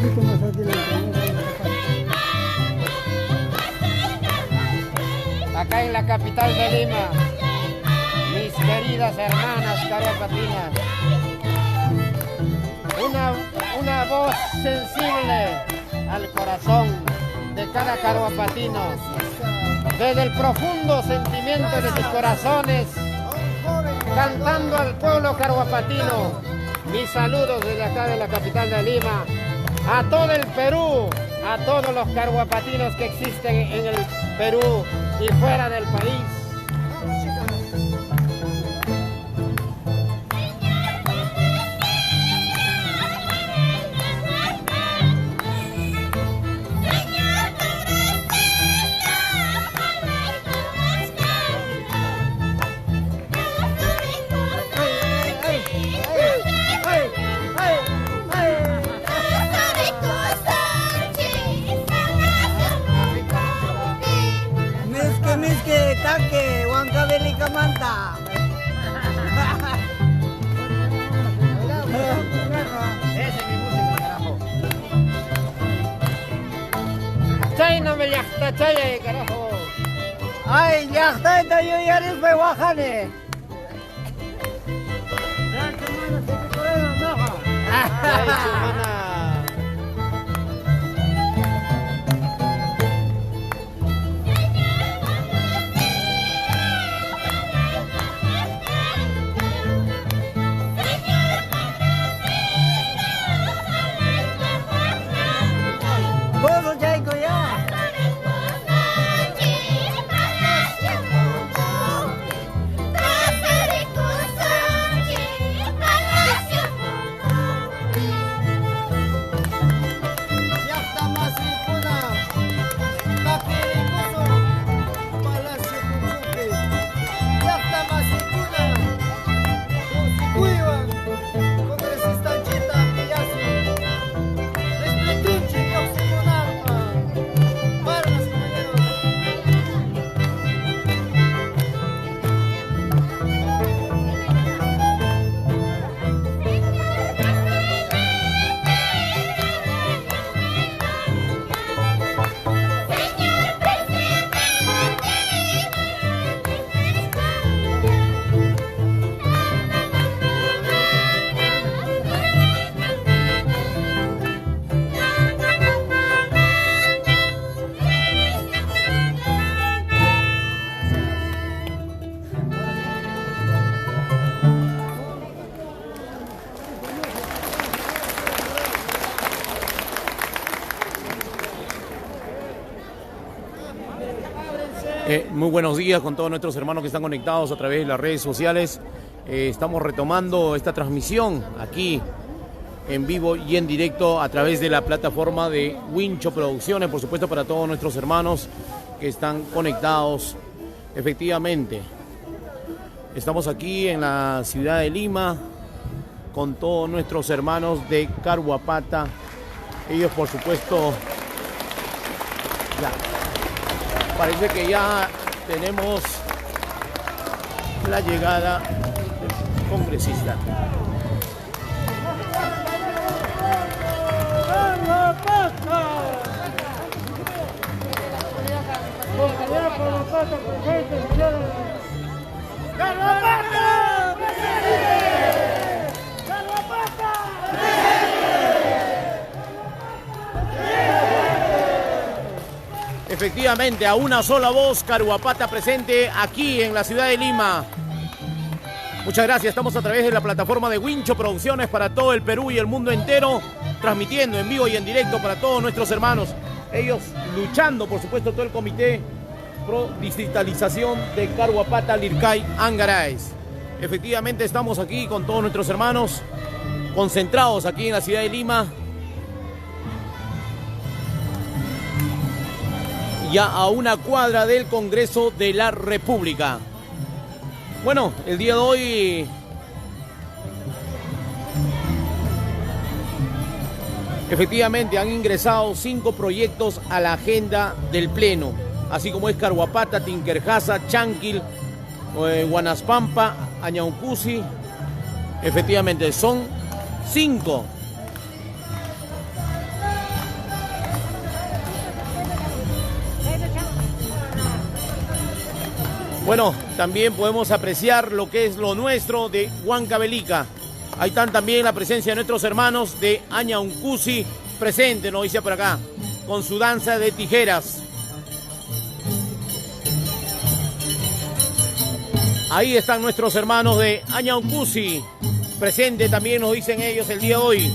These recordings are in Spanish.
poquito más adelante. Acá en la capital de Lima, mis queridas hermanas caruapatinas, una voz sensible al corazón de cada caruapatino, desde el profundo sentimiento de sus corazones, cantando al pueblo caruapatino. Mis saludos desde acá de la capital de Lima, a todo el Perú, a todos los caruapatinos que existen en el Perú y fuera del país. Miske, taque, huancabelica manta. Ese es mi música, carajo. Chay no me yachta, chay, carajo. Ay, ya está, yo ya eres pehuajane. Ay, chumana. Vos, Chaico, ya. Muy buenos días con todos nuestros hermanos que están conectados a través de las redes sociales. Estamos retomando esta transmisión aquí en vivo y en directo a través de la plataforma de Wincho Producciones, por supuesto para todos nuestros hermanos que están conectados. Efectivamente, estamos aquí en la ciudad de Lima con todos nuestros hermanos de Caruapata. Ellos, por supuesto, ya. Parece que ya tenemos la llegada del congresista. Efectivamente, a una sola voz, Caruapata presente aquí en la ciudad de Lima. Muchas gracias, estamos a través de la plataforma de Wincho Producciones para todo el Perú y el mundo entero, transmitiendo en vivo y en directo para todos nuestros hermanos. Ellos luchando, por supuesto, todo el comité pro digitalización de Caruapata, Lircay, Angaraes. Efectivamente, estamos aquí con todos nuestros hermanos, concentrados aquí en la ciudad de Lima. Ya a una cuadra del Congreso de la República. Bueno, el día de hoy efectivamente han ingresado 5 proyectos a la agenda del Pleno, así como es Caruapata, Tinkerjasa, Chanquil, Huanaspampa, Añaucusi. Efectivamente, son 5. Bueno, también podemos apreciar lo que es lo nuestro de Huancavelica. Ahí están también la presencia de nuestros hermanos de Añauncusi, presente, nos dice por acá, con su danza de tijeras. Ahí están nuestros hermanos de Añauncusi, presente también, nos dicen ellos el día de hoy.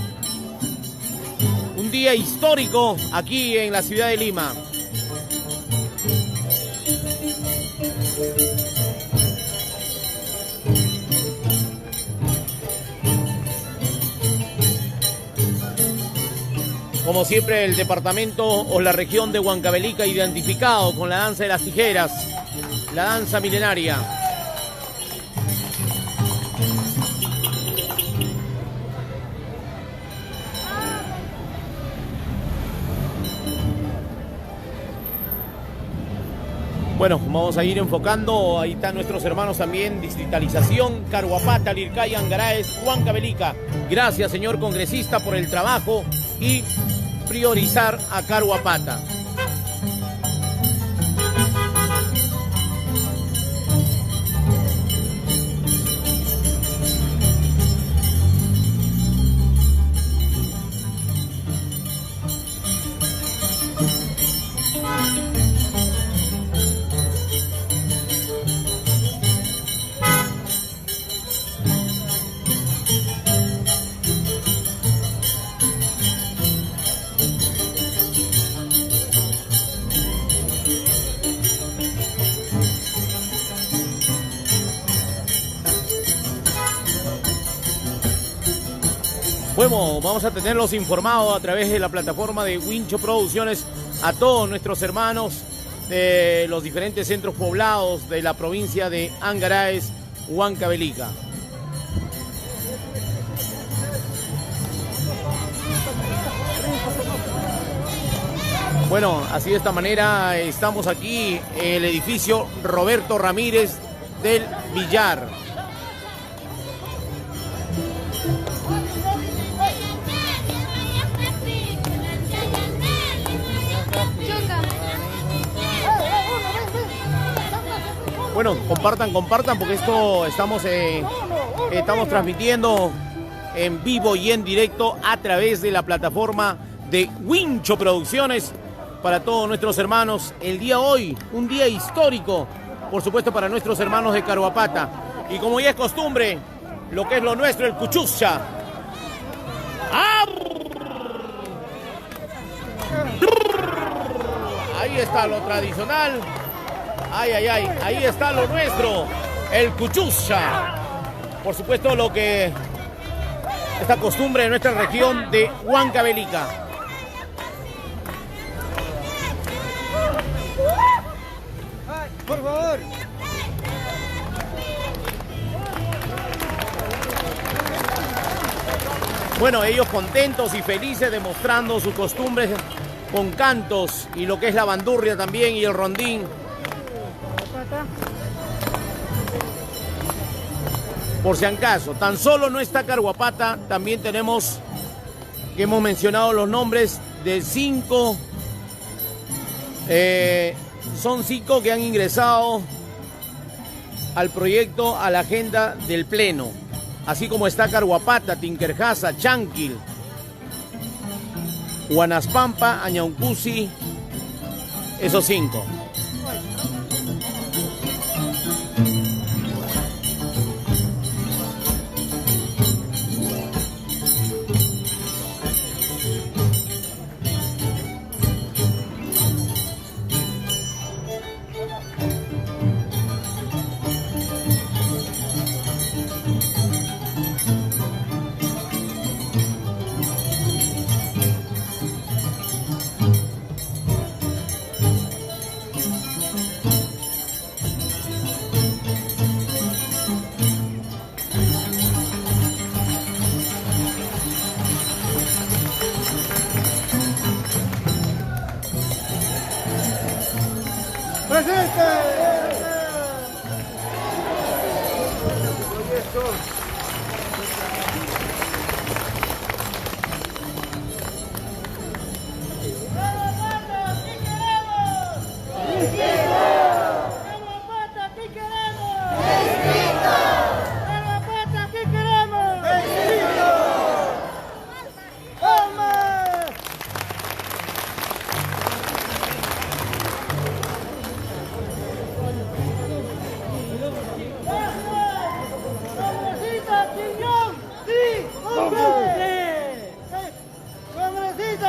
Un día histórico aquí en la ciudad de Lima. Como siempre, el departamento o la región de Huancavelica identificado con la danza de las tijeras, la danza milenaria. Bueno, vamos a ir enfocando, ahí están nuestros hermanos también, distritalización, Caruapata, Lircay, Angaraes, Huancavelica. Gracias, señor congresista, por el trabajo y priorizar a Caruapata. Bueno, vamos a tenerlos informados a través de la plataforma de Wincho Producciones a todos nuestros hermanos de los diferentes centros poblados de la provincia de Angaraes, Huancavelica. Bueno, así de esta manera estamos aquí en el edificio Roberto Ramírez del Villar. Bueno, compartan porque esto estamos transmitiendo en vivo y en directo a través de la plataforma de Wincho Producciones para todos nuestros hermanos. El día de hoy, un día histórico, por supuesto para nuestros hermanos de Caruapata. Y como ya es costumbre, lo que es lo nuestro, el cuchucha. Ahí está lo tradicional. Ay, ay, ay, ahí está lo nuestro, el cuchucha. Por supuesto, lo que esta costumbre de nuestra región de Huancavelica. Por favor. Bueno, ellos contentos y felices demostrando sus costumbres con cantos y lo que es la bandurria también y el rondín. Por si acaso, tan solo no está Caruapata, también tenemos que hemos mencionado los nombres de 5, son 5 que han ingresado al proyecto, a la agenda del Pleno, así como está Caruapata, Tinkerjasa, Chanquil, Huanaspampa, Añauncusi, esos 5.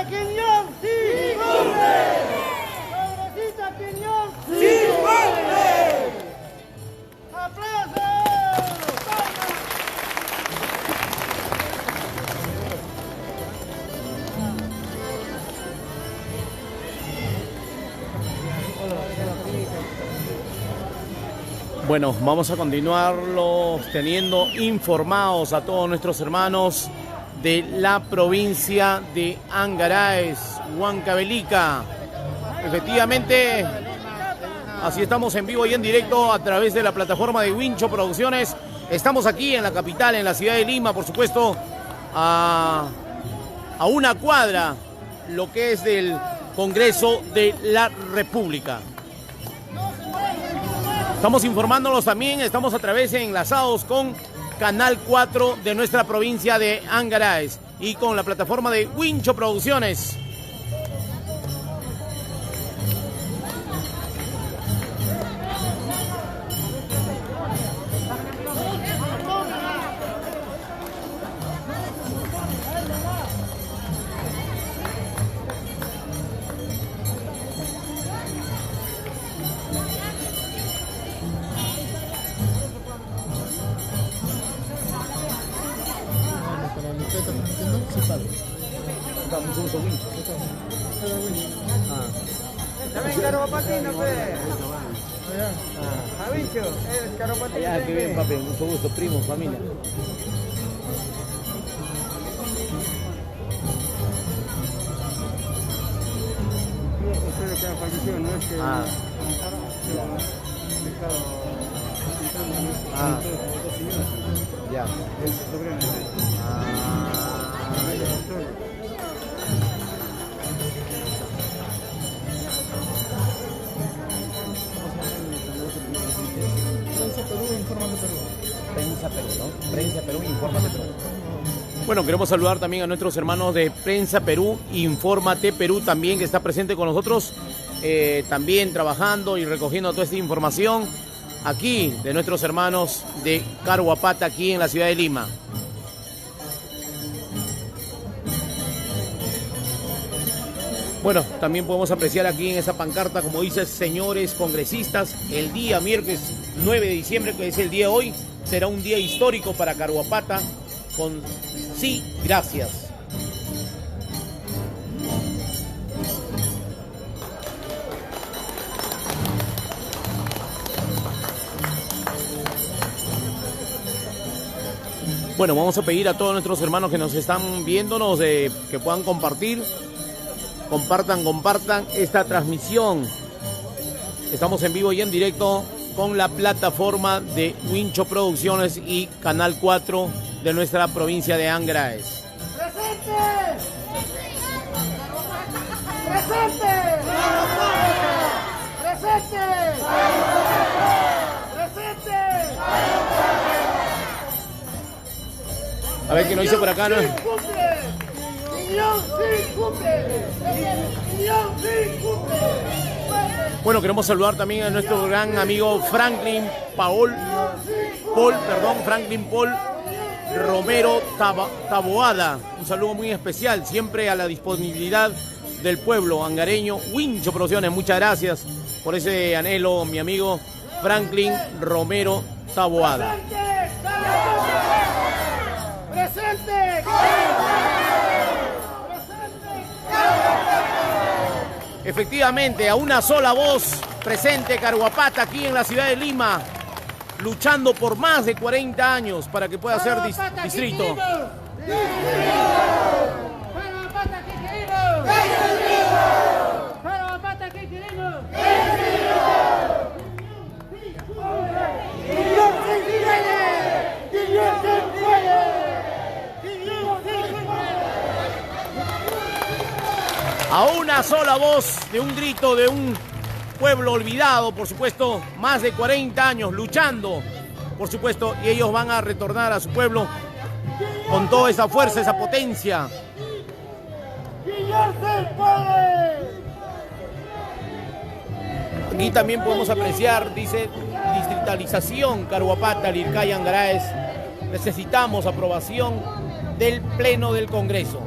Quiñón, sí cumple. Congresista Quiñón, sí cumple. ¡Aplausos! Bueno, vamos a continuarlos teniendo informados a todos nuestros hermanos de la provincia de Angaraes, Huancavelica. Efectivamente, así estamos en vivo y en directo a través de la plataforma de Wincho Producciones. Estamos aquí en la capital, en la ciudad de Lima, por supuesto, a una cuadra, lo que es del Congreso de la República. Estamos informándolos también, estamos a través de enlazados con Canal 4 de nuestra provincia de Angaraes y con la plataforma de Wincho Producciones. También Caruapatino, pues. Javicho, eres Caruapatino. Ya, qué bien, papi, mucho gusto, primo, familia. Ustedes que han fallecido, no es que... Ya. Prensa Perú, ¿no? Prensa Perú, Infórmate Perú. Bueno, queremos saludar también a nuestros hermanos de Prensa Perú, Infórmate Perú también, que está presente con nosotros, también trabajando y recogiendo toda esta información aquí de nuestros hermanos de Caruapata, aquí en la ciudad de Lima. Bueno, también podemos apreciar aquí en esa pancarta, como dice, señores congresistas, el día miércoles 9 de diciembre, que es el día de hoy, será un día histórico para Caruapata, con sí, gracias. Bueno, vamos a pedir a todos nuestros hermanos que nos están viéndonos que puedan compartir. Compartan esta transmisión. Estamos en vivo y en directo con la plataforma de Wincho Producciones y Canal 4 de nuestra provincia de Angaraes. ¡Presente! ¡Presente! ¡Presente! ¡Presente! A ver qué nos dice por acá, ¿no? Bueno, queremos saludar también a nuestro gran amigo Franklin Paul Romero Taboada. Un saludo muy especial, siempre a la disponibilidad del pueblo angareño. Wincho Producciones, muchas gracias por ese anhelo, mi amigo Franklin Romero Taboada. ¡Presente! Efectivamente, a una sola voz, presente Caruapata aquí en la ciudad de Lima, luchando por más de 40 años para que pueda ser distrito. ¡Caruapata, ¿qué queremos? ¡Caruapata, ¿qué queremos? A una sola voz, de un grito de un pueblo olvidado, por supuesto, más de 40 años luchando, por supuesto, y ellos van a retornar a su pueblo con toda esa fuerza, esa potencia. Aquí también podemos apreciar, dice, distritalización Caruapata, Lircay, Angaraes. Necesitamos aprobación del Pleno del Congreso.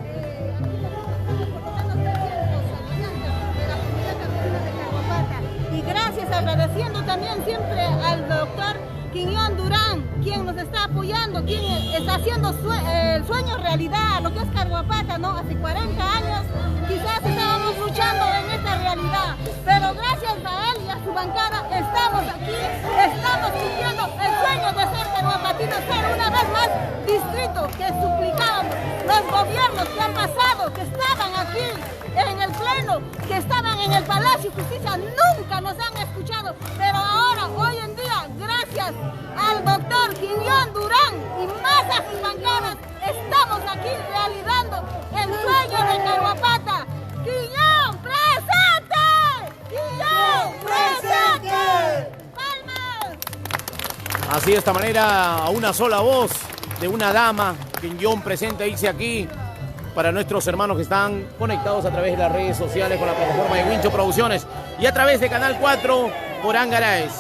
agradeciendo también siempre al doctor Quiñón Durán, quien nos está apoyando, quien está haciendo el sueño realidad, lo que es Caruapata, ¿no? Hace 40 años quizás estábamos luchando en esta realidad, pero gracias a él y a su bancada estamos aquí, estamos cumpliendo el sueño de ser caruapatino, ser una vez más distrito que suplicábamos. Los gobiernos que han pasado, que estaban aquí en el pleno, que estaban en el Palacio de Justicia, nunca nos han escuchado, pero ahora, hoy en día, gracias al doctor Quiñón Durán y más a sus bancadas, estamos aquí realizando el sueño de Caruapata. ¡Quiñón, presente! ¡Quiñón, presente! ¡Palmas! Así de esta manera, a una sola voz de una dama, Quiñón presente, dice aquí, para nuestros hermanos que están conectados a través de las redes sociales con la plataforma de Wincho Producciones y a través de Canal 4 por Angaraes.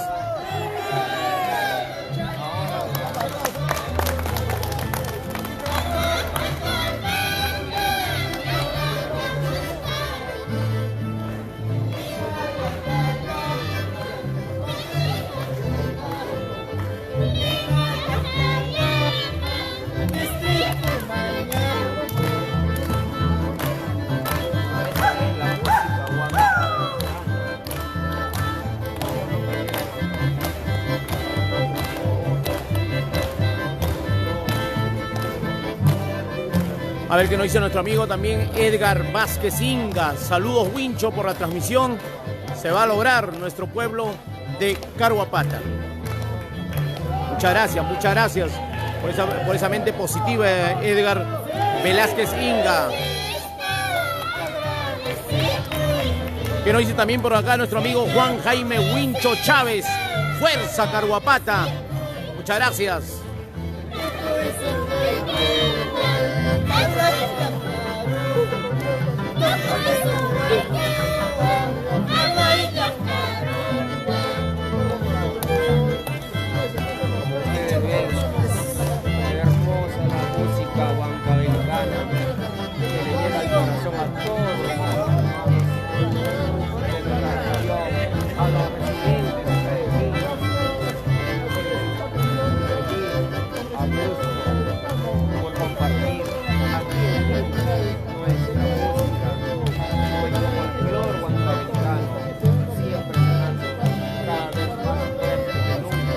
A ver qué nos dice nuestro amigo también Edgar Vázquez Inga. Saludos, Wincho, por la transmisión. Se va a lograr nuestro pueblo de Caruapata. Muchas gracias por esa mente positiva, Edgar Velázquez Inga. Que nos dice también por acá nuestro amigo Juan Jaime Wincho Chávez. Fuerza Caruapata. Muchas gracias. Hermosa la música huancavilcana que le llega al corazón a todos los hermanos de nuestra región, a los residentes de Medellín, a gusto por compartir aquí nuestra música, nuestro folclor huancavilcano, siempre sonando cada vez más fuerte que nunca.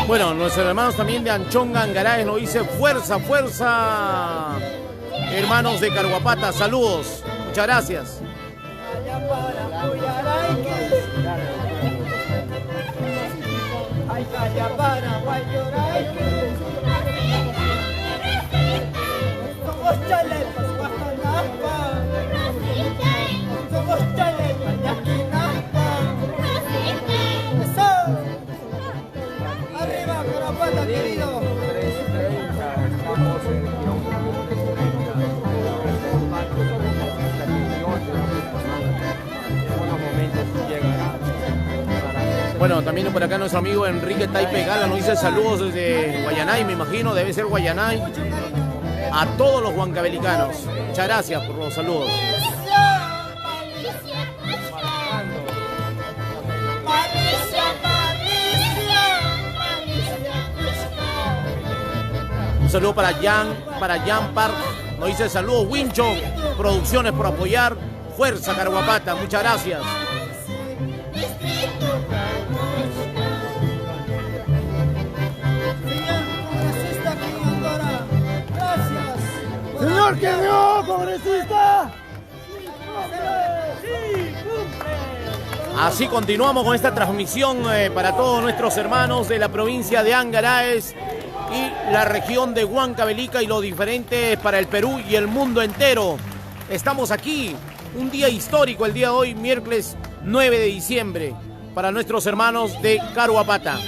Bueno, nuestros hermanos también de Anchonga, Angaraes, nos dice fuerza, fuerza. Hermanos de Caruapata, saludos. Muchas gracias. Arriba, Caruapata, querido. 3:30, estamos en unos momentos Bueno, también por acá nuestro amigo Enrique Taipe Gala nos dice saludos desde Guayanay, me imagino, debe ser Guayanay. A todos los huancavelicanos. Muchas gracias por los saludos. Un saludo para Jan Park. Nos dice saludos Wincho Producciones por apoyar. Fuerza Carhuapata. Muchas gracias. Señor Quirrió, congresista. Así continuamos con esta transmisión para todos nuestros hermanos de la provincia de Angaraes y la región de Huancavelica y lo diferente para el Perú y el mundo entero. Estamos aquí, un día histórico el día de hoy, miércoles 9 de diciembre, para nuestros hermanos de Carhuapata.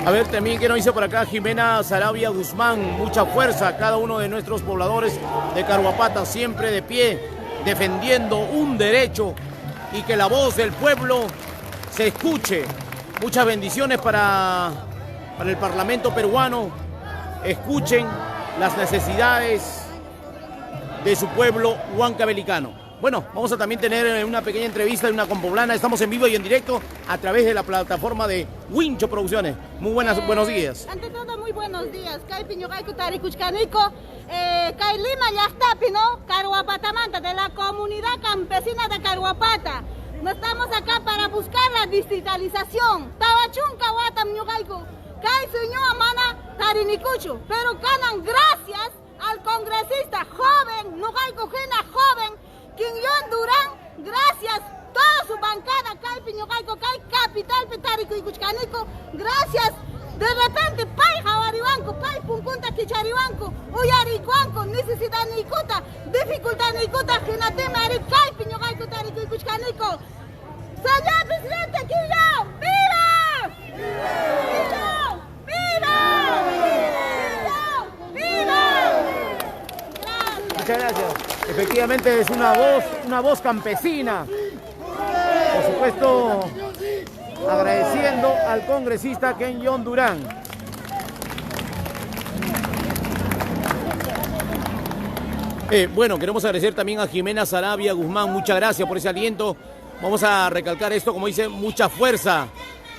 A ver, también que nos dice por acá Jimena Sarabia Guzmán, mucha fuerza a cada uno de nuestros pobladores de Carhuapata, siempre de pie, defendiendo un derecho y que la voz del pueblo se escuche. Muchas bendiciones para el Parlamento peruano, escuchen las necesidades de su pueblo huancavelicano. Bueno, vamos a también tener una pequeña entrevista de una compoblana. Estamos en vivo y en directo a través de la plataforma de Wincho Producciones. Muy buenos días. Ante todo, muy buenos días. Kai Piñogaico Tarikuchcanico, Kai Lima Yastapi, ¿no? Carhuapatamanta, de la comunidad campesina de Carhuapata. No estamos acá para buscar la digitalización. Tabachun Kawata Miñogaico, Kai Señor Mana Tarinikuchu. Pero ganan gracias al congresista joven, Nogaico Gena joven, Quinyon Durán, gracias toda su bancada, Kai Piñogaico, Kai Capital Petarico y Cuchcanico, gracias. De repente, Pai Javaribanco, Pai Punkunta Kicharibanco, Uyaricuanco, necesidad Nikuta, dificultad Nikuta, Genate Mari, Kai Piñogaico, Tarico y Cuchcanico. Señor Presidente Quillo, ¡viva! ¡Viva! ¡Viva! ¡Viva! Gracias. Muchas gracias. Efectivamente es una voz campesina. Por supuesto, agradeciendo al congresista Quinyon Durán. Bueno, queremos agradecer también a Jimena Sarabia Guzmán. Muchas gracias por ese aliento. Vamos a recalcar esto, como dice, mucha fuerza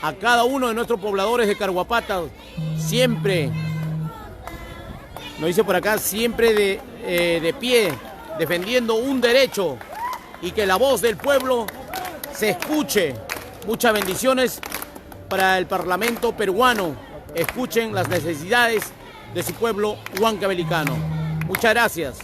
a cada uno de nuestros pobladores de Carhuapata. Siempre, nos dice por acá, siempre de pie, defendiendo un derecho y que la voz del pueblo se escuche. Muchas bendiciones para el Parlamento peruano. Escuchen las necesidades de su pueblo huancavelicano. Muchas gracias.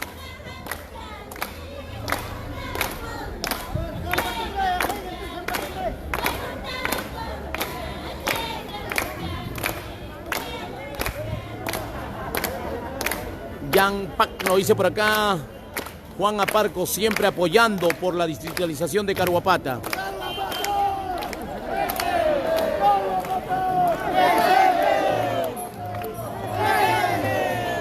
Jan Pac nos dice por acá. Juan Aparco siempre apoyando por la distritalización de Caruapata.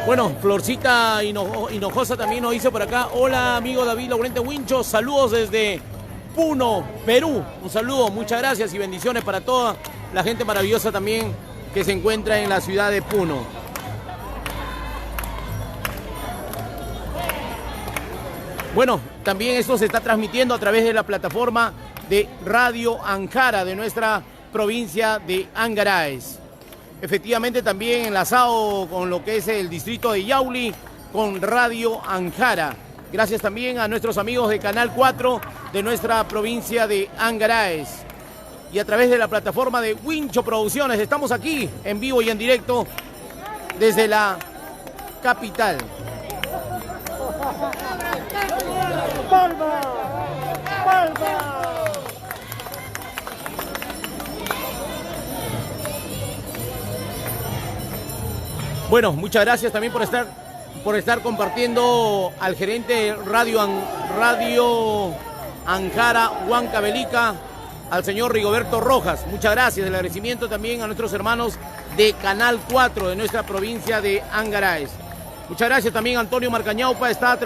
Bueno, Florcita Hinojosa también nos dice por acá. Hola, amigo David Laurente Wincho. Saludos desde Puno, Perú. Un saludo, muchas gracias y bendiciones para toda la gente maravillosa también que se encuentra en la ciudad de Puno. Bueno, también esto se está transmitiendo a través de la plataforma de Radio Anjara de nuestra provincia de Angaraes. Efectivamente también enlazado con lo que es el distrito de Yauli con Radio Anjara. Gracias también a nuestros amigos de Canal 4 de nuestra provincia de Angaraes. Y a través de la plataforma de Wincho Producciones estamos aquí en vivo y en directo desde la capital. ¡Palma! ¡Palma! Bueno, muchas gracias también por estar compartiendo al gerente de Radio Anjara, Huancavelica, al señor Rigoberto Rojas. Muchas gracias. El agradecimiento también a nuestros hermanos de Canal 4 de nuestra provincia de Angaraes. Muchas gracias también a Antonio Marcañaupa, está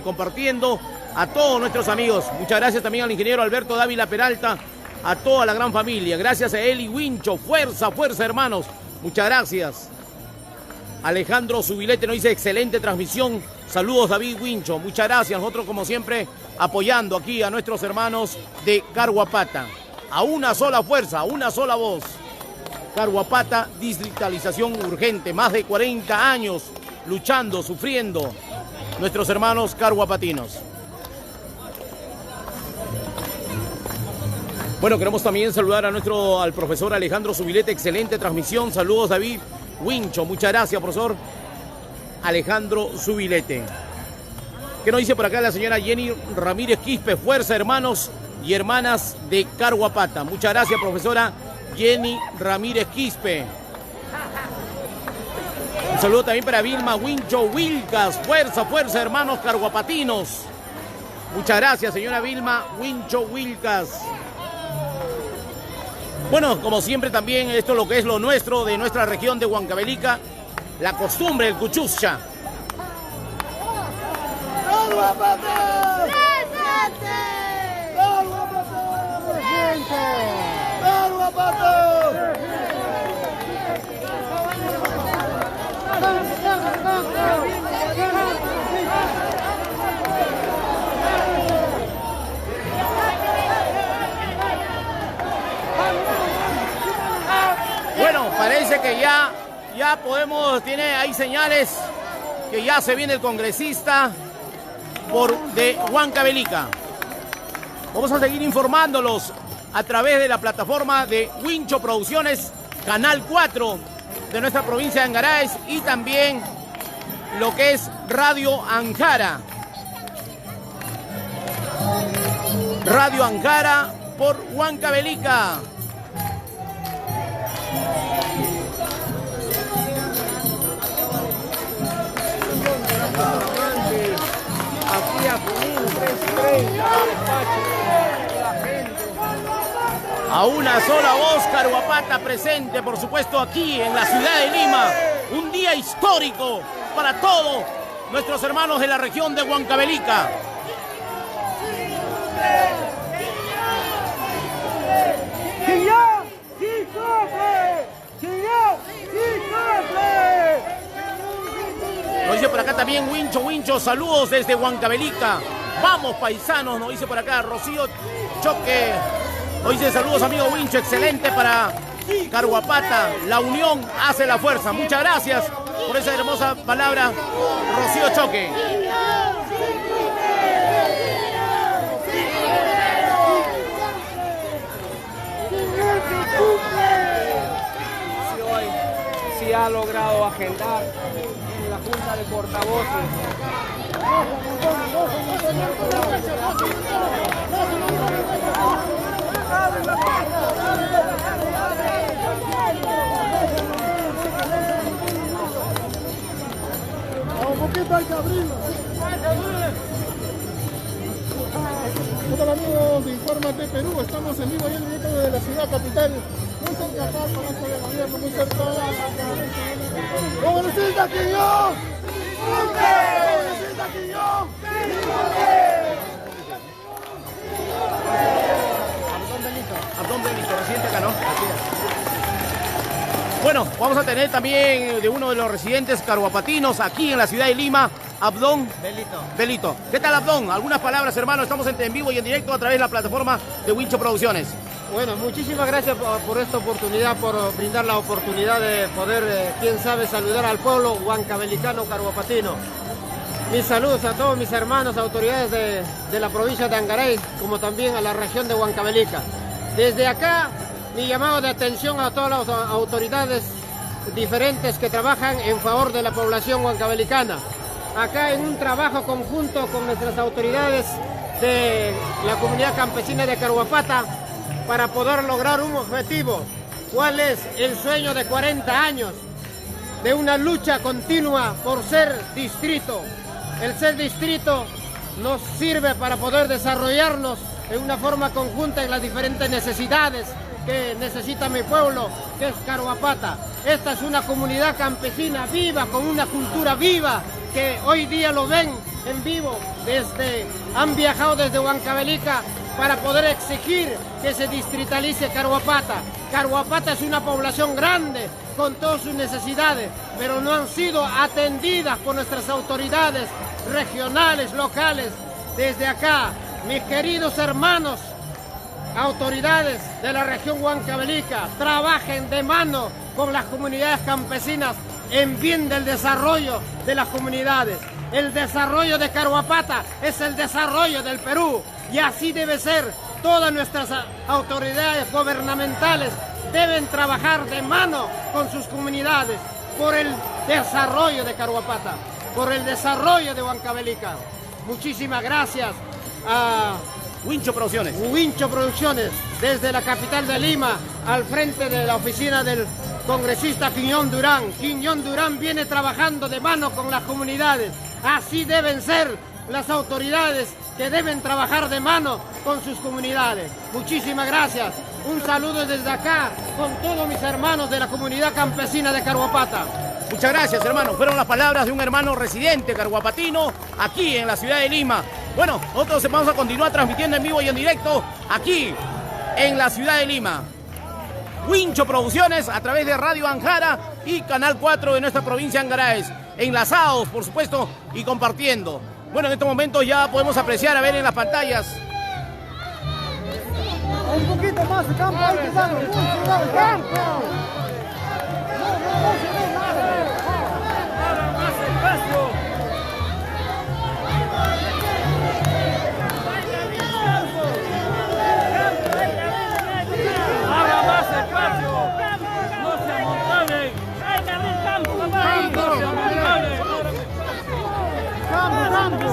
compartiendo a todos nuestros amigos. Muchas gracias también al ingeniero Alberto Dávila Peralta, a toda la gran familia. Gracias a Eli Wincho. Fuerza, fuerza, hermanos. Muchas gracias. Alejandro Zubilete nos dice excelente transmisión. Saludos, David Wincho. Muchas gracias. Nosotros, como siempre, apoyando aquí a nuestros hermanos de Caruapata. A una sola fuerza, a una sola voz. Caruapata, distritalización urgente. Más de 40 años luchando, sufriendo nuestros hermanos caruapatinos. Bueno, queremos también saludar al profesor Alejandro Zubilete. Excelente transmisión. Saludos, David Wincho. Muchas gracias, profesor Alejandro Zubilete. ¿Qué nos dice por acá la señora Jenny Ramírez Quispe? Fuerza, hermanos y hermanas de Caruapata. Muchas gracias, profesora Jenny Ramírez Quispe. Un saludo también para Vilma Wincho Wilcas. Fuerza, fuerza, hermanos caruapatinos. Muchas gracias, señora Vilma Wincho Wilcas. Bueno, como siempre también esto es lo que es lo nuestro de nuestra región de Huancavelica, la costumbre del cuchuscha. ¡Caruapata! ¡Presente! ¡Caruapata! ¡Presente! ¡Caruapata! Bueno, parece que ya podemos, hay señales que ya se viene el congresista de Huancavelica. Vamos a seguir informándolos a través de la plataforma de Wincho Producciones, Canal 4 de nuestra provincia de Angaraes y también lo que es Radio Anjara. Radio Anjara por Huancavelica. Aquí a Junín 330, A una sola voz, Caruapata presente, por supuesto, aquí en la ciudad de Lima. Un día histórico para todos nuestros hermanos de la región de Huancavelica. Nos dice por acá también Wincho, saludos desde Huancavelica. Vamos, paisanos, nos dice por acá Rocío Choque. Nos dice saludos, amigo Wincho, excelente para Caruapata. La unión hace la fuerza. Muchas gracias por esa hermosa palabra, Rocío Choque. Sí ha logrado agendar en la Junta de Portavoces. Un poquito hay que abrirlo. ¿Qué tal, amigos de Infórmate Perú? Estamos en vivo y en directo desde la ciudad capital, muy cerca acá al Palacio de Gobierno, muy cerca de la ¡Congresista Quiñón! ¡Congresista Quiñón! Abdón Benito, residente acá, ¿no? Así es. Bueno, vamos a tener también de uno de los residentes carhuapatinos aquí en la ciudad de Lima, Abdón Belito. ¿Qué tal, Abdón? Algunas palabras, hermano. Estamos en vivo y en directo a través de la plataforma de Wincho Producciones. Bueno, muchísimas gracias por esta oportunidad, por brindar la oportunidad de poder, quién sabe, saludar al pueblo huancabelicano carhuapatino. Mis saludos a todos mis hermanos, autoridades de la provincia de Angaray, como también a la región de Huancavelica. Desde acá, mi llamado de atención a todas las autoridades diferentes que trabajan en favor de la población huancabelicana. Acá en un trabajo conjunto con nuestras autoridades de la comunidad campesina de Carhuapata para poder lograr un objetivo. ¿Cuál es? El sueño de 40 años de una lucha continua por ser distrito. El ser distrito nos sirve para poder desarrollarnos en una forma conjunta en las diferentes necesidades que necesita mi pueblo, que es Carhuapata. Esta es una comunidad campesina viva, con una cultura viva, que hoy día lo ven en vivo, han viajado desde Huancavelica para poder exigir que se distritalice Carhuapata. Carhuapata es una población grande, con todas sus necesidades, pero no han sido atendidas por nuestras autoridades regionales, locales. Desde acá, mis queridos hermanos, autoridades de la región Huancavelica, trabajen de mano con las comunidades campesinas en bien del desarrollo de las comunidades. El desarrollo de Carhuapata es el desarrollo del Perú, y así debe ser. Todas nuestras autoridades gubernamentales deben trabajar de mano con sus comunidades por el desarrollo de Carhuapata, por el desarrollo de Huancavelica. Muchísimas gracias a Wincho Producciones. Wincho Producciones, desde la capital de Lima, al frente de la oficina del congresista Quiñón Durán. Quiñón Durán viene trabajando de mano con las comunidades. Así deben ser las autoridades, que deben trabajar de mano con sus comunidades. Muchísimas gracias. Un saludo desde acá con todos mis hermanos de la comunidad campesina de Carhuapata. Muchas gracias, hermano. Fueron las palabras de un hermano residente carhuapatino aquí en la ciudad de Lima. Bueno, nosotros vamos a continuar transmitiendo en vivo y en directo aquí en la ciudad de Lima. Wincho Producciones a través de Radio Anjara y Canal 4 de nuestra provincia de Angaray. Enlazados, por supuesto, y compartiendo. Bueno, en estos momentos ya podemos apreciar, a ver en las pantallas. Un poquito más de campo, ahí cuidado, cuidado, campo. No se ve nada. Ahora más espacio. Ahora más espacio. No se amontonen. Hay que abrir campo, papá. No se amontonen. Campo, campo. No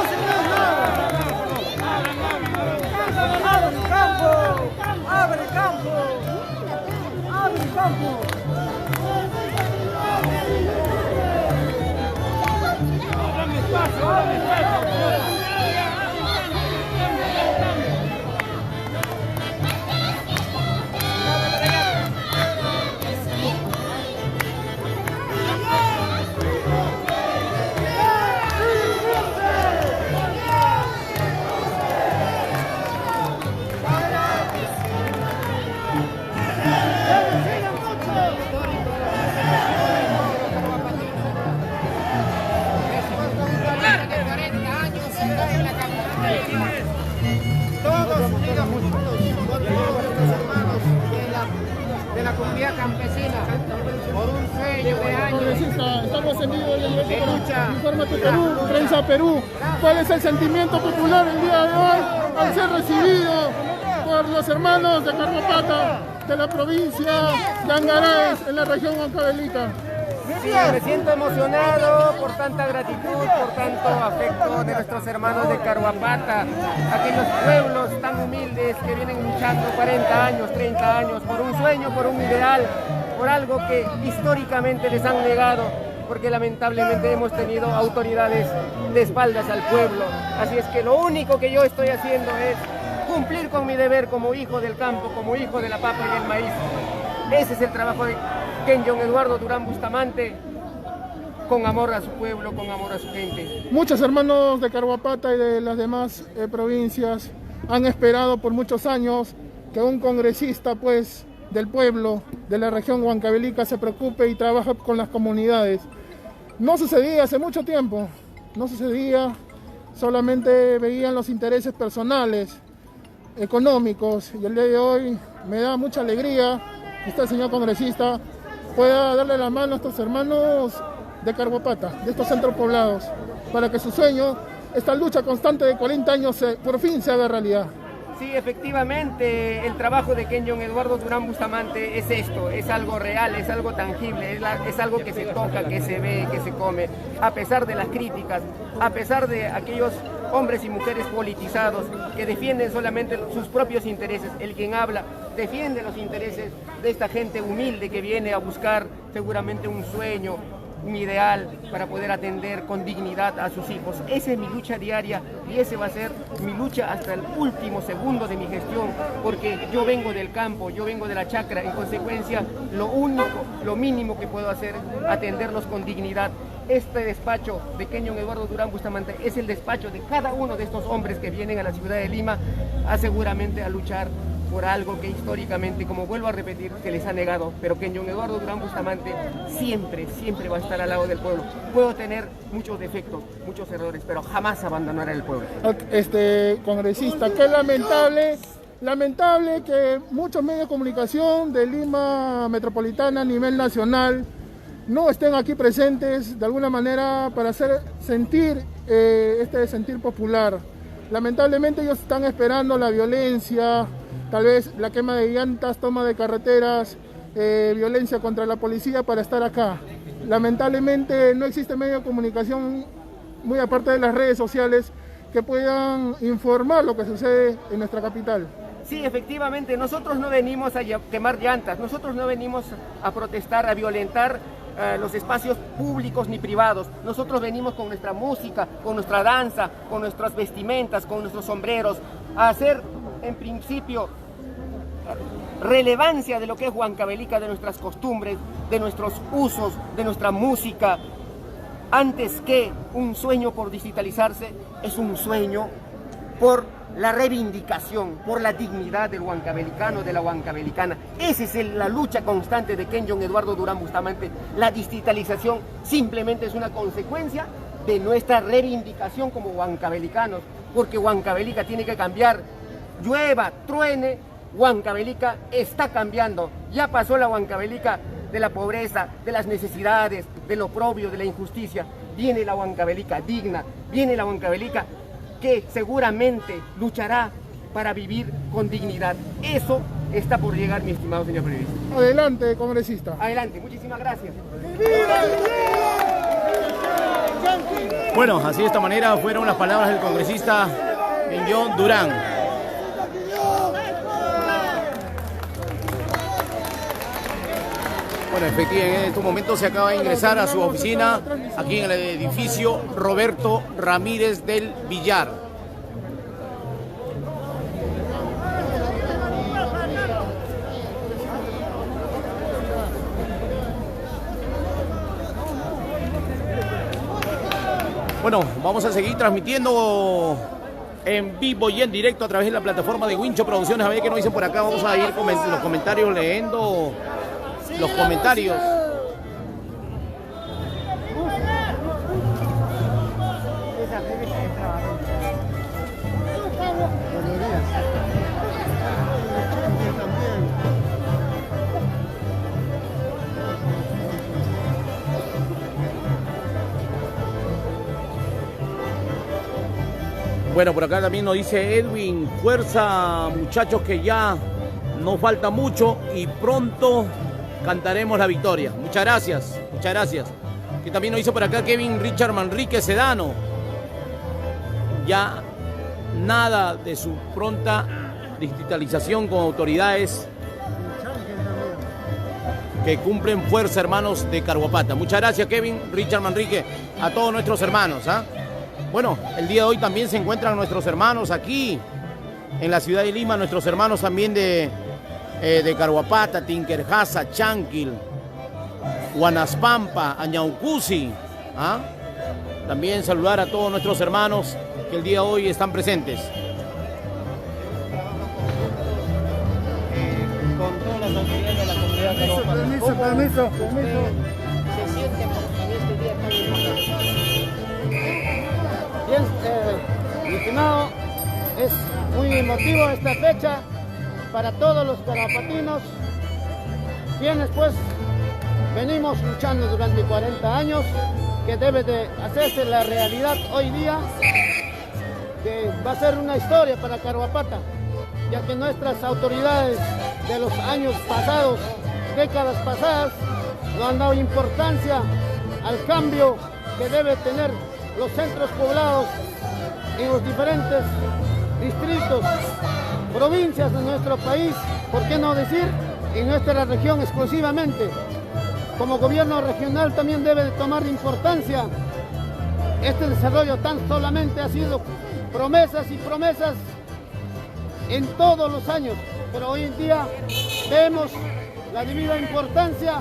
se ve nada. Abre campo. Abre campo. Abre campo. Dame espacio, dame espacio. De la comunidad campesina, por un sueño de años. Estamos en vivo y en directo para Infórmate Perú, Prensa Perú. ¿Cuál es el sentimiento popular el día de hoy al ser recibido por los hermanos de Carhuapata de la provincia de Angaray en la región Huancavelica? Sí, me siento emocionado por tanta gratitud, por tanto afecto de nuestros hermanos de Carhuapata, aquellos pueblos tan humildes que vienen luchando 40 años, 30 años por un sueño, por un ideal, por algo que históricamente les han negado. porque lamentablemente hemos tenido autoridades de espaldas al pueblo. Así es que lo único que yo estoy haciendo es cumplir con mi deber como hijo del campo, como hijo de la papa y el maíz. Ese es el trabajo de Kenyon Eduardo Durán Bustamante, con amor a su pueblo, con amor a su gente. Muchos hermanos de Carhuapata y de las demás provincias han esperado por muchos años que un congresista pues del pueblo de la región Huancavelica se preocupe y trabaje con las comunidades. No sucedía hace mucho tiempo, no sucedía, solamente veían los intereses personales, económicos, y el día de hoy me da mucha alegría que este señor congresista pueda darle la mano a estos hermanos de Carhuapata, de estos centros poblados, para que su sueño, esta lucha constante de 40 años, por fin se haga realidad. Sí, efectivamente, el trabajo de Kenyon Eduardo Durán Bustamante es esto, es algo real, es algo tangible, es algo que se toca, que se ve, que se come, a pesar de las críticas, a pesar de aquellos hombres y mujeres politizados que defienden solamente sus propios intereses. El quien habla defiende los intereses de esta gente humilde que viene a buscar seguramente un sueño, un ideal para poder atender con dignidad a sus hijos. Esa es mi lucha diaria y ese va a ser mi lucha hasta el último segundo de mi gestión, porque yo vengo del campo, yo vengo de la chacra, en consecuencia lo mínimo que puedo hacer es atenderlos con dignidad. Este despacho de Kenyon Eduardo Durán Bustamante es el despacho de cada uno de estos hombres que vienen a la ciudad de Lima seguramente a luchar por algo que históricamente, como vuelvo a repetir, se les ha negado, pero Kenyon Eduardo Durán Bustamante siempre va a estar al lado del pueblo. Puedo tener muchos defectos, muchos errores, pero jamás abandonaré el pueblo. Congresista, qué lamentable que muchos medios de comunicación de Lima Metropolitana a nivel nacional no estén aquí presentes de alguna manera para hacer sentir este sentir popular. Lamentablemente ellos están esperando la violencia, tal vez la quema de llantas, toma de carreteras, violencia contra la policía para estar acá. Lamentablemente no existe medio de comunicación, muy aparte de las redes sociales, que puedan informar lo que sucede en nuestra capital. Sí, efectivamente, nosotros no venimos a quemar llantas, nosotros no venimos a protestar, a violentar los espacios públicos ni privados. Nosotros venimos con nuestra música, con nuestra danza, con nuestras vestimentas, con nuestros sombreros, a hacer en principio relevancia de lo que es Huancavelica, de nuestras costumbres, de nuestros usos, de nuestra música. Antes que un sueño por digitalizarse, es un sueño por la reivindicación, por la dignidad del huancavelicano, de la huancavelicana. Esa es la lucha constante de Kenyon Eduardo Durán Bustamante. La digitalización simplemente es una consecuencia de nuestra reivindicación como huancavelicanos, porque Huancavelica tiene que cambiar. Llueva, truene, Huancavelica está cambiando. Ya pasó la Huancavelica de la pobreza, de las necesidades, del oprobio, de la injusticia. Viene la Huancavelica digna, viene la Huancavelica que seguramente luchará para vivir con dignidad. Eso está por llegar, mi estimado señor periodista. Adelante, congresista. Adelante, muchísimas gracias. Bueno, así de esta manera fueron las palabras del congresista Kenyon Durán. Bueno, efectivamente, en estos momentos se acaba de ingresar a su oficina aquí en el edificio Roberto Ramírez del Villar. Bueno, vamos a seguir transmitiendo en vivo y en directo a través de la plataforma de Wincho Producciones. A ver qué nos dicen por acá. Vamos a ir con los comentarios leyendo los comentarios. Bueno, por acá también nos dice Edwin, fuerza muchachos que ya no falta mucho y pronto cantaremos la victoria. Muchas gracias, muchas gracias. Que también nos dice por acá Kevin Richard Manrique Sedano. Ya nada de su pronta digitalización con autoridades. que cumplen fuerza, hermanos de Carhuapata. Muchas gracias, Kevin, Richard Manrique, a todos nuestros hermanos. Bueno, el día de hoy también se encuentran nuestros hermanos aquí en la ciudad de Lima, nuestros hermanos también de Carhuapata, Tinkerjasa, Chanquil, Huanaspampa, Añaucusi. También saludar a todos nuestros hermanos que el día de hoy están presentes. Con todas las autoridades de la comunidad carhuapata. Permiso. Se siente en este día tan importante. Bien, mi estimado, es muy emotivo esta fecha para todos los carhuapatinos, quienes pues venimos luchando durante 40 años, que debe de hacerse la realidad hoy día, que va a ser una historia para Carhuapata, ya que nuestras autoridades de los años pasados, décadas pasadas, no han dado importancia al cambio que debe tener los centros poblados en los diferentes distritos, provincias de nuestro país, ¿por qué no decir en nuestra región exclusivamente? Como gobierno regional también debe de tomar importancia. Este desarrollo tan solamente ha sido promesas y promesas en todos los años, pero hoy en día vemos la debida importancia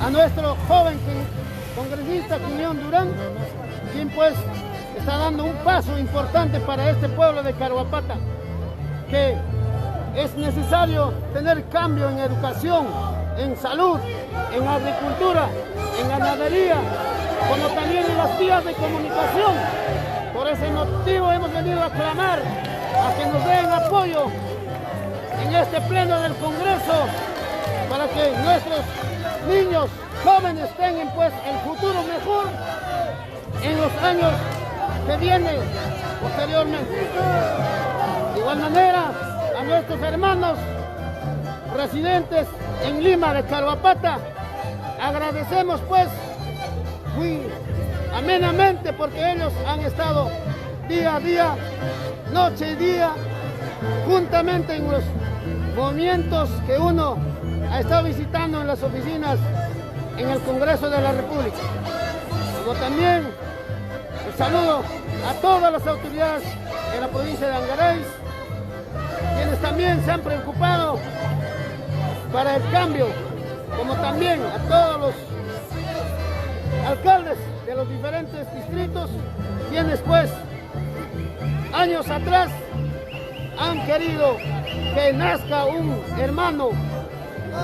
a nuestro joven congresista Quiñón Durán, quien pues está dando un paso importante para este pueblo de Carhuapata, que es necesario tener cambio en educación, en salud, en agricultura, en ganadería, como también en las vías de comunicación. Por ese motivo hemos venido a clamar a que nos den apoyo en este pleno del Congreso para que nuestros niños jóvenes tengan pues el futuro mejor en los años que vienen posteriormente. De igual manera, a nuestros hermanos residentes en Lima de Carhuapata, agradecemos pues muy amenamente porque ellos han estado día a día, noche y día, juntamente en los movimientos que uno ha estado visitando en las oficinas en el Congreso de la República. Como también el saludo a todas las autoridades de la provincia de Angaray, quienes también se han preocupado para el cambio, como también a todos los alcaldes de los diferentes distritos, quienes pues años atrás han querido que nazca un hermano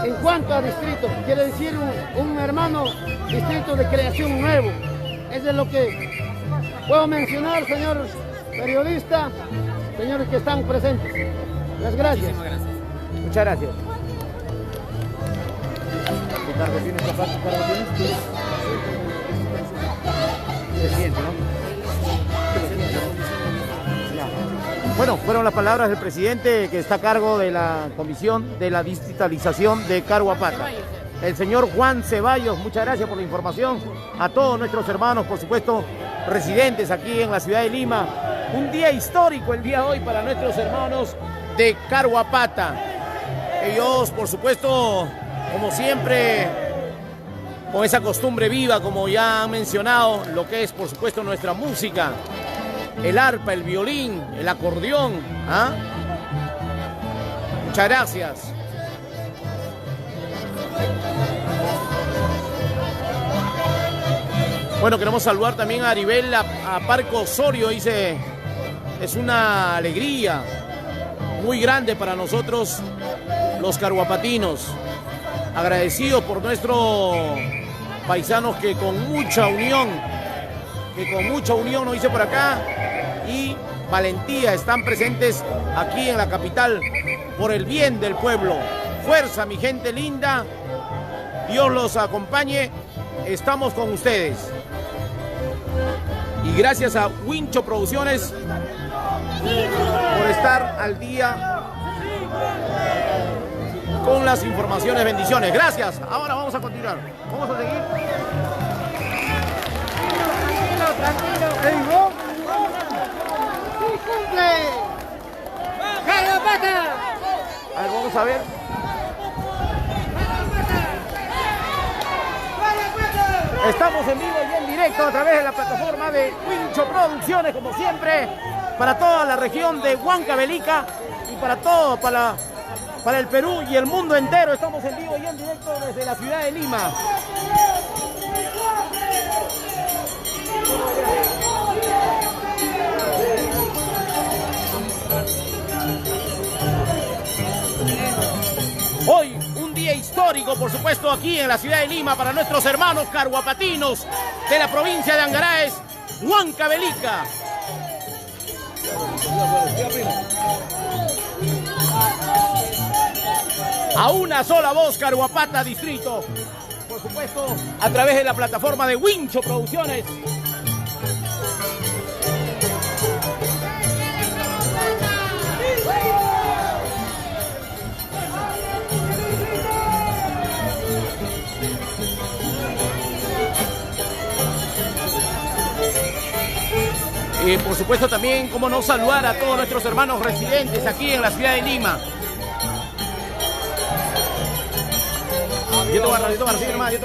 en cuanto a distrito, quiere decir un hermano distrito de creación nuevo. Eso es lo que puedo mencionar, señor periodista, señores que están presentes. Las gracias. Muchas gracias. Bueno, fueron las palabras del presidente que está a cargo de la Comisión de la Digitalización de Carhuapata, el señor Juan Ceballos. Muchas gracias por la información. A todos nuestros hermanos, por supuesto, residentes aquí en la ciudad de Lima. Un día histórico el día de hoy para nuestros hermanos de Carhuapata. Ellos, por supuesto, como siempre, con esa costumbre viva, como ya han mencionado, lo que es, por supuesto, nuestra música, el arpa, el violín, el acordeón. Muchas gracias. Bueno, queremos saludar también a Aribel, a Parco Osorio. Dice, es una alegría muy grande para nosotros los carhuapatinos, agradecidos por nuestros paisanos que con mucha unión, nos dice por acá, y valentía están presentes aquí en la capital por el bien del pueblo. Fuerza, mi gente linda, Dios los acompañe, estamos con ustedes. Y gracias a Wincho Producciones por estar al día con las informaciones. Bendiciones. Gracias. Ahora vamos a continuar. Vamos a seguir. Tranquilo. ¡Sí cumple! ¡Carhuapata! A ver, vamos a ver. Estamos en vivo y en directo a través de la plataforma de Wincho Producciones, como siempre, para toda la región de Huancavelica y para todo, para el Perú y el mundo entero. Estamos en vivo y en directo desde la ciudad de Lima. Hoy, un día histórico, por supuesto, aquí en la ciudad de Lima para nuestros hermanos carhuapatinos de la provincia de Angaraes, Huancavelica. A una sola voz, Carhuapata Distrito. Por supuesto, a través de la plataforma de Wincho Producciones. Y por supuesto también, cómo no saludar a todos nuestros hermanos residentes aquí en la ciudad de Lima. Yo te voy a recibir, hermano,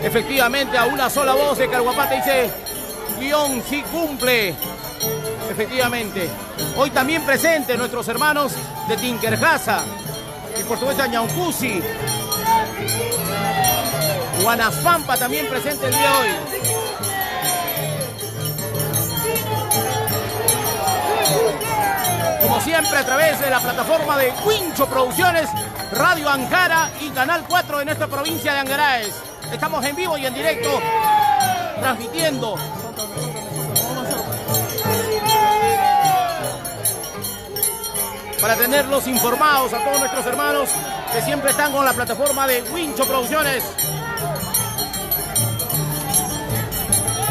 Efectivamente, a una sola voz de Carhuapata dice, guión sí cumple. Efectivamente. Hoy también presentes nuestros hermanos de Tinkerjasa. Y por supuesto a Ñaucusi. Huanaspampa también presente el día de hoy. Como siempre a través de la plataforma de Wincho Producciones, Radio Ankara y Canal 4 de nuestra provincia de Angaraes. Estamos en vivo y en directo transmitiendo. Para tenerlos informados a todos nuestros hermanos que siempre están con la plataforma de Wincho Producciones.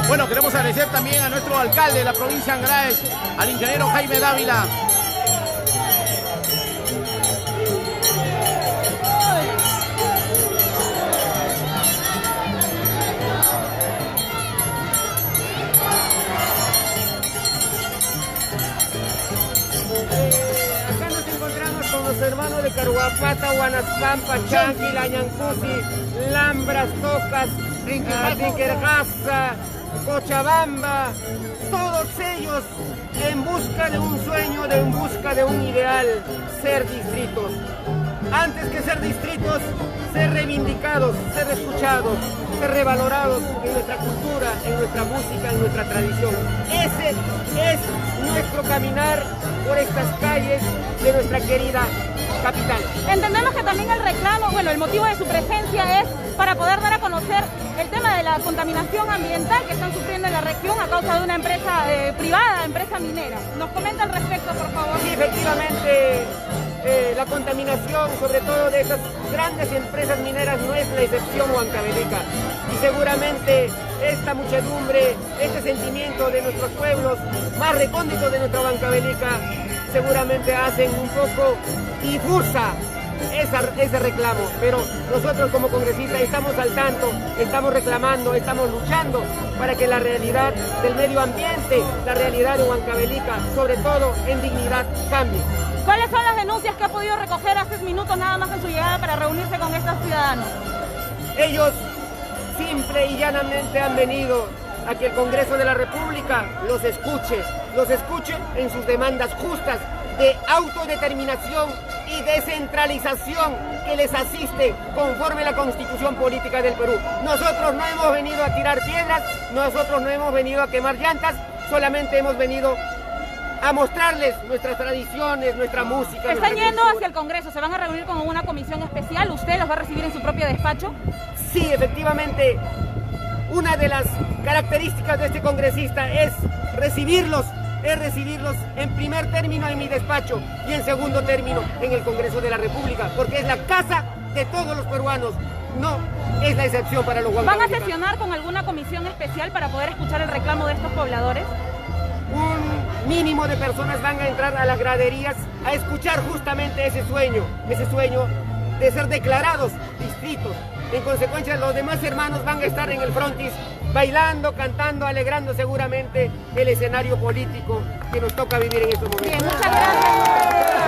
Bueno, queremos agradecer también a nuestro alcalde de la provincia de Angaraes, al ingeniero Jaime Dávila. Los hermanos de Carhuapata, Huanaspampa, Chanquila, Ñaucusi, Lambras, Tocas, Tinkerjasa, Cochabamba, todos ellos en busca de un sueño, en busca de un ideal, ser distritos. Antes que ser distritos, ser reivindicados, ser escuchados, ser revalorados en nuestra cultura, en nuestra música, en nuestra tradición. Ese es nuestro caminar por estas calles de nuestra querida capital. Entendemos que también el reclamo, bueno, el motivo de su presencia es para poder dar a conocer el tema de la contaminación ambiental que están sufriendo en la región a causa de una empresa privada, empresa minera. ¿Nos comenta al respecto, por favor? Sí, efectivamente, la contaminación, sobre todo de esas grandes empresas mineras, no es la excepción huancavelica. Y seguramente esta muchedumbre, este sentimiento de nuestros pueblos más recónditos de nuestra Huancavelica, seguramente hacen un poco difusa ese reclamo, pero nosotros como congresistas estamos al tanto, estamos reclamando, estamos luchando para que la realidad del medio ambiente, la realidad de Huancavelica, sobre todo en dignidad, cambie. ¿Cuáles son las denuncias que ha podido recoger hace minutos nada más en su llegada para reunirse con estos ciudadanos? Ellos simple y llanamente han venido a que el Congreso de la República los escuche en sus demandas justas de autodeterminación y descentralización que les asiste conforme a la Constitución Política del Perú. Nosotros no hemos venido a tirar piedras, nosotros no hemos venido a quemar llantas, solamente hemos venido a mostrarles nuestras tradiciones, nuestra música. ¿Están yendo hacia el Congreso? ¿Se van a reunir con una comisión especial? ¿Usted los va a recibir en su propio despacho? Sí, efectivamente. Una de las características de este congresista es recibirlos en primer término en mi despacho y en segundo término en el Congreso de la República, porque es la casa de todos los peruanos, no es la excepción para los huancavelicanos. ¿Van a sesionar con alguna comisión especial para poder escuchar el reclamo de estos pobladores? Un mínimo de personas van a entrar a las graderías a escuchar justamente ese sueño de ser declarados distritos. En consecuencia, los demás hermanos van a estar en el frontis bailando, cantando, alegrando seguramente el escenario político que nos toca vivir en estos momentos. Bien, muchas gracias.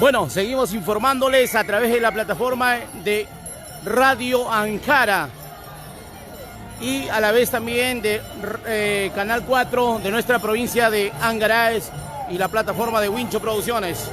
Bueno, seguimos informándoles a través de la plataforma de Radio Ankara y a la vez también de Canal 4 de nuestra provincia de Angaraes y la plataforma de Wincho Producciones.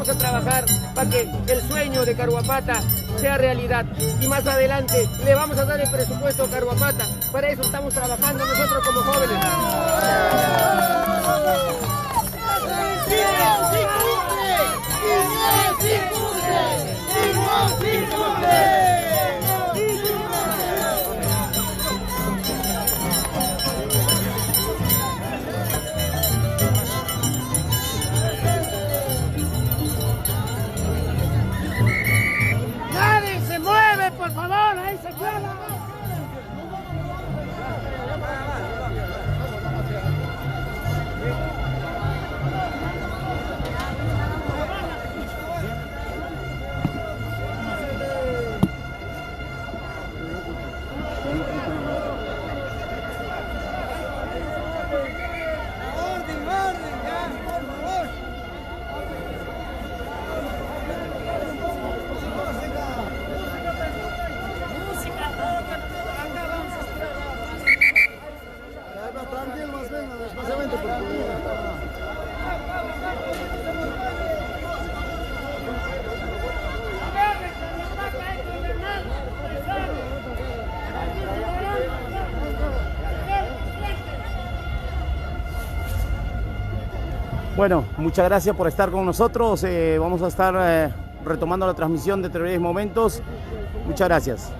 vamos a trabajar para que el sueño de Caruapata sea realidad. Y más adelante le vamos a dar el presupuesto a Caruapata. Para eso estamos trabajando nosotros como jóvenes. Nadie se mueve, por favor, ahí se queda. Bueno, muchas gracias por estar con nosotros. Vamos a estar retomando la transmisión de breves momentos. Muchas gracias.